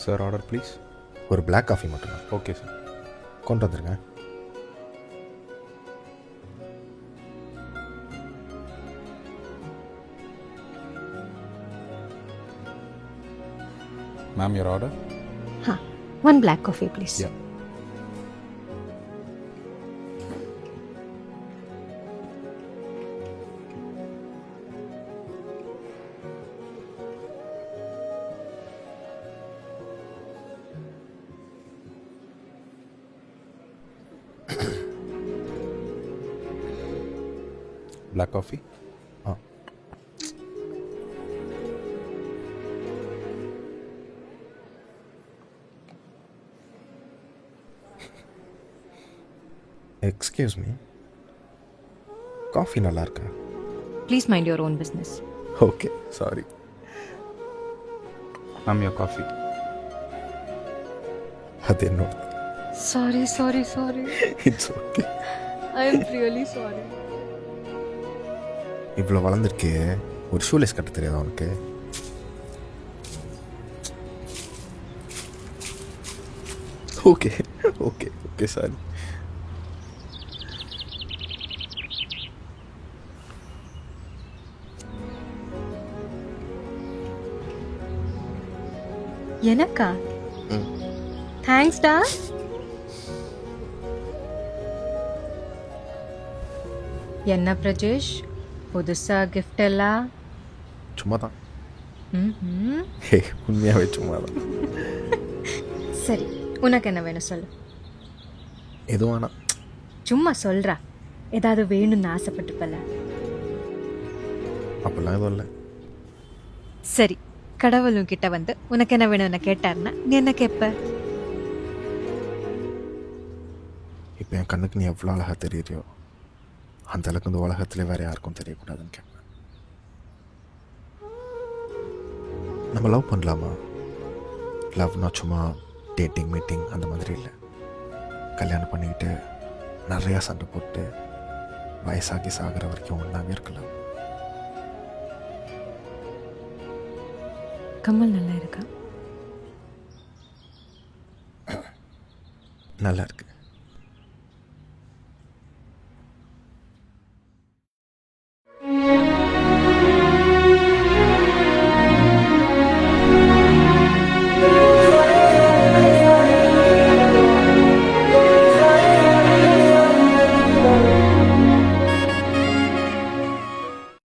Sir order please. ஒரு black coffee மட்டும் okay sir. கொண்டு வந்துருங்க. Ma'am your order. One black coffee, please. Yeah. Black coffee. Ah excuse me, coffee நல்லா இருக்கா? Please mind your own business. Okay sorry. Ma'am your coffee. அது என்னோட. Sorry. It's okay. I am really sorry. இவ்வளோ வளர்ந்துருக்கே, ஒரு shoelace கட்ட தெரியாதா உனக்கு? Okay okay okay sorry. எனக்கா? Thanks டா. என்ன பிரஜேஷ், புதுசா கிஃப்ட் எல்லாம்? சும்மா தான். ம்ஹும். ஹே, உண்மையாகவே சும்மா தான். சரி, உனக்கு என்ன வேணும் சொல்லு. எதுவானா சும்மா சொல்றா. ஏதாவது வேணும்னு ஆசைப்பட்டுப்பல. அப்படிலாம் எதுவும் இல்லை. சரி, கடவுள் உன்கிட்ட வந்து உனக்கு என்ன வேணும்னு கேட்டாருன்னா நீ என்ன கேட்ப? இப்போ என் கண்ணுக்கு நீ எவ்வளோ அழகாக தெரியுறியோ அந்த அளவுக்கு இந்த உலகத்துல வேறு யாருக்கும் தெரியக்கூடாதுன்னு கேட்பேன். நம்ம லவ் பண்ணலாமா? லவ்னா சும்மா டேட்டிங் மீட்டிங் அந்த மாதிரி இல்லை. கல்யாணம் பண்ணிக்கிட்டு நிறையா சண்டை போட்டு வயசாகி சாகிற வரைக்கும் ஒன்றாவே இருக்கலாம். கமல் நல்லா இருக்கா? நல்லா இருக்கு.